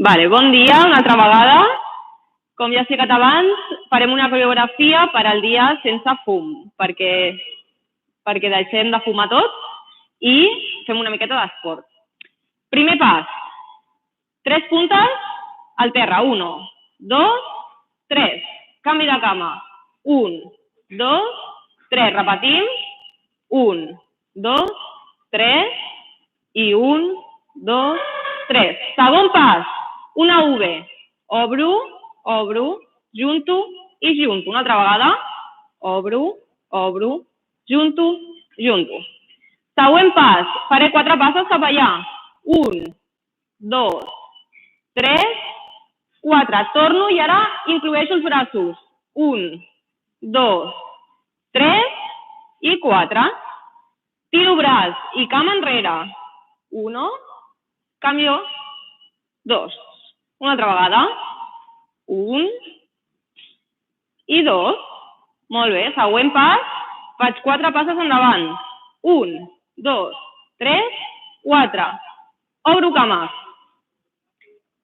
Vale, bon dia, una altra vegada. Com ja he explicat abans, farem una coreografia per al dia sense fum, perquè deixem de fumar tots i fem una miqueta d'esport. Primer pas, 3 puntes al terra, 1, 2, 3, canvi de cama, 1, 2, 3, repetim, 1, 2, 3 i 1, 2, 3. Segon pas, una V, obro, obro, junto i junto. Una altra vegada, obro, obro, junto, junto. Següent pas, faré 4 passos cap allà. 1, 2, 3, 4. Torno i ara incloeixo els braços. 1, 2, 3 i 4. Tiro braç i cama enrere. 1, canvio, 2. Una altra vegada. 1 i 2. Molt bé. Següent pas, faig 4 passes endavant. 1, 2, 3, 4. Obro cames.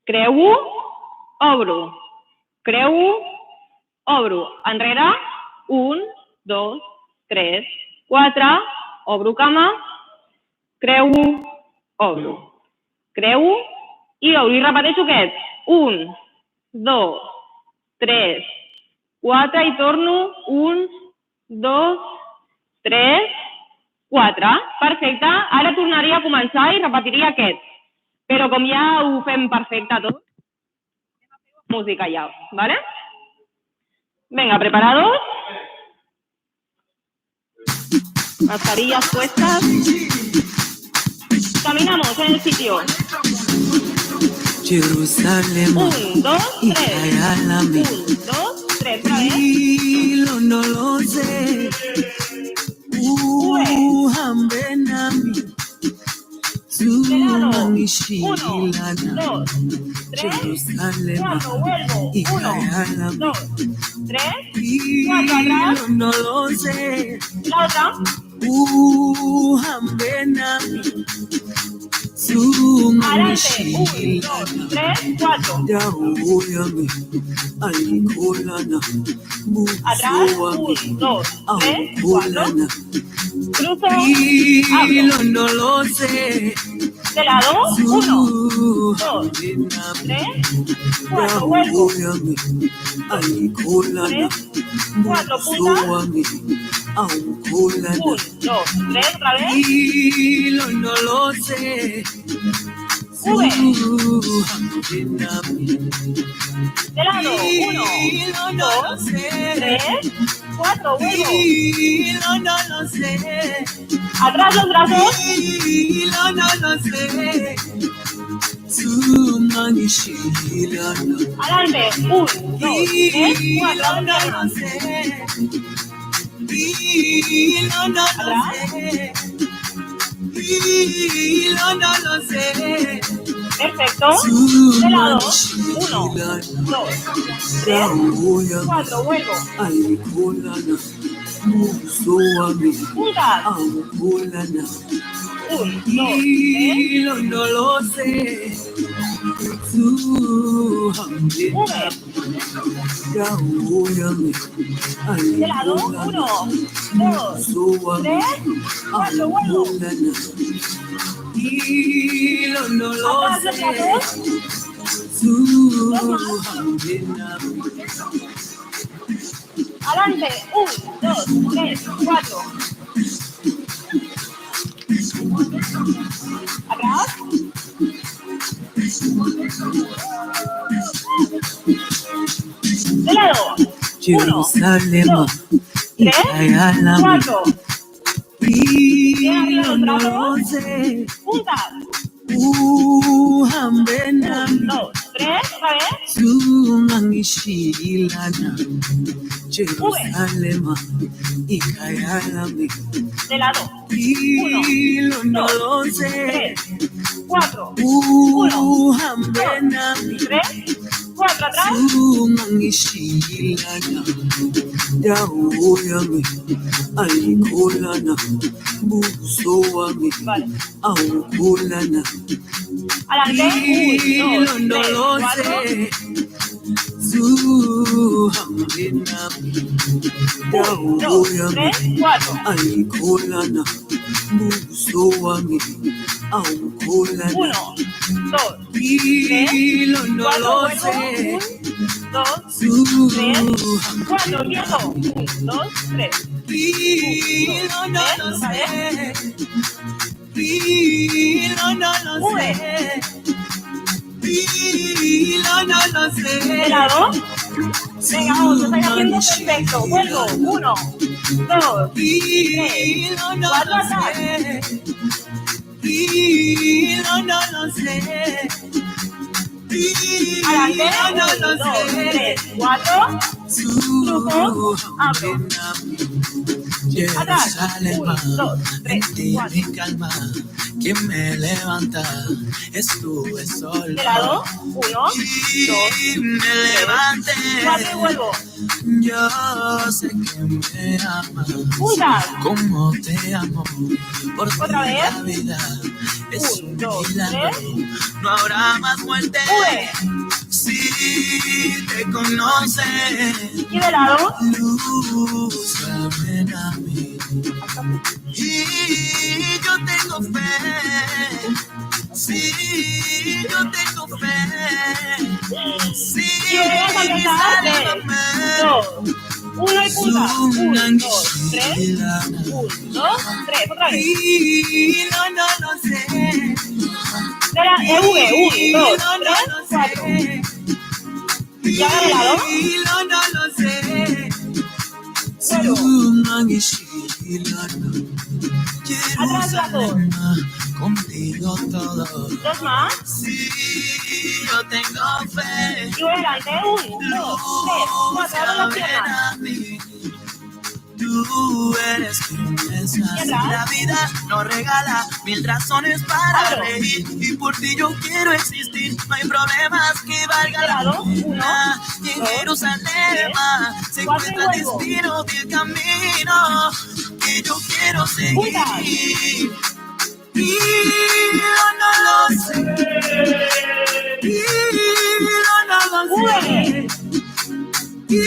Creuo, obro. Creuo, obro. Enrere. 1, 2, 3, 4. Obro cama. Creuo, obro. Creuo i obro. I repeteixo aquest. 1, 2, 3, 4 i torno. 1, 2, 3, 4. Perfecte. Ara tornaria a començar i repetiria aquest. Però com ja ho fem perfecte tot, música ya, ¿vale? Venga, ¿preparados? Mascarillas puestas. Caminamos en el sitio. Jerusalem. 1, 2, 3. 1, 2, 3. Otra vez. No lo sé. Hambe nami. De lado. 1, 2, Jerusalem. 3, 4. Vuelvo. 1, 2, 3, 4 atrás. No lo sé. La otra. Hambe nami. Adelante. 1, 2, 3, 4. Atrás. 1, 2, 3, 4. Cruzo. Abro. No lo sé. De lado. 1, 2, 3, 4. Vuelvo. 3, 4 puntas. 1, 2, 3. Otra vez. No lo sé. V. De lado. 1, 2, 3, 4. Vuelvo. No lo sé. Atrás los brazos. No lo sé. Adelante. 1, 2, 3, 4. No lo sé. No lo sé. Perfecto. De lado. 1, 2, 3, 4. Vuelvo. Puntas. 1, 2, 3. No lo sé. De lado. 1, 2, 3, 4. Vuelvo. No lo Atrás los brazos. Adelante. 1, 2, 3, 4. Atrás. De lado. 1, 2, 3, 4. Bien arriba los brazos. Puntas. 1, 2, 3. Otra vez. Jerusalem, De lado. 1, 2, 3, 4. 1, 2, 3, 4 atrás. Vale. Adelante. 1, 2, 3, 4. 1, 2, 3, 4. Alkolana, buso wangi, aukolana. 1, 2, 3, 4. 1, 2, 3, 4. Quieto. 1, 2, 3. De lado. Venga, vamos, lo estáis haciendo perfecto. Vuelvo. 1, 2, 3, 4 atrás. 1, 2, 3, 4. Truco. Abre. Atrás. 1, 2, 3, 4. Calma, que me levanta, estuve solo. De lado. 1, 2, me levanté. 4 y vuelvo. Yo sé que me amas. Juntas. Como te amo. Por Otra vez. la vida es 1, un 2, milagro. 3. No habrá más muerte. Si te conoce. Y de lado. Luz, ven a mí. Y yo tengo fe. Sí, yo tengo fe. Sí, Y volvemos a empezar. 3, 2, 1 y punta. 1, 2, 3. 1, 2, 3. Otra vez. No sé. De la V. 1, 2, 3, 4. Y ahora de lado. No sé. Atrás las dos. Contigo todo. 2 más. Sí, yo tengo fe. Y voy adelante. 1, 2, 3, 4. Ahora las piernas. Tú eres quien me sana. La vida nos regala 1000 razones para reír. Y por ti yo quiero existir. No hay problemas que valgan la pena. Y en Jerusalén se encuentra el destino del camino que yo quiero seguir. Y no lo sé. Y no lo sé. Y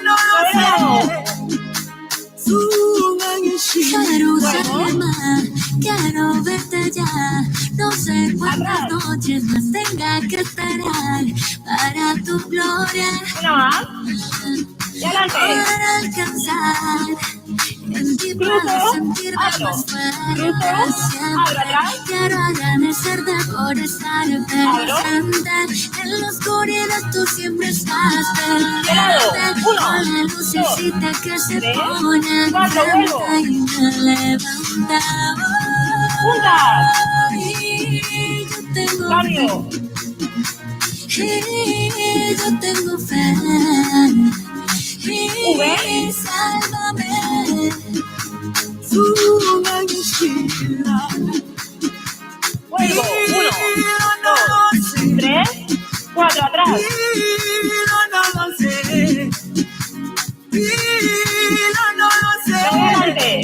no lo sé. Jerusalén, quiero verte ya. No sé cuántas noches más tenga que esperar para tu gloria. Una más. Y adelante. Para alcanzar en ti para sentirme más fuerte siempre. Quiero agradecerte por estar presente. En la oscuridad tú siempre estás pendiente. Con la lucecita que se pone encanta y me levanta. Y yo tengo fe. Y yo tengo fe. Y sálvame. Vuelvo. 1, 2, 3, 4. Atrás. Adelante.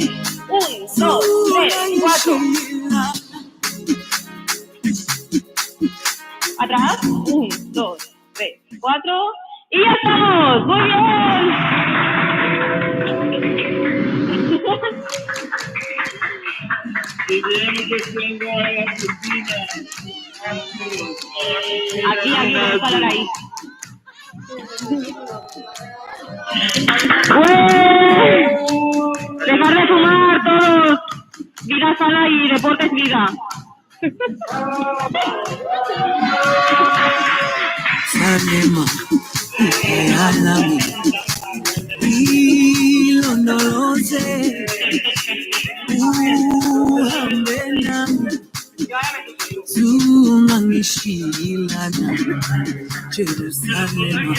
1, 2, 3, 4. Atrás. 1, 2, 3, 4. Y ya estamos. Muy bien. Aquí, está la ahí. Dejar de fumar todos. Vida sana y deporte es vida. Salema, regálame. Y no lo sé. Jerusalem,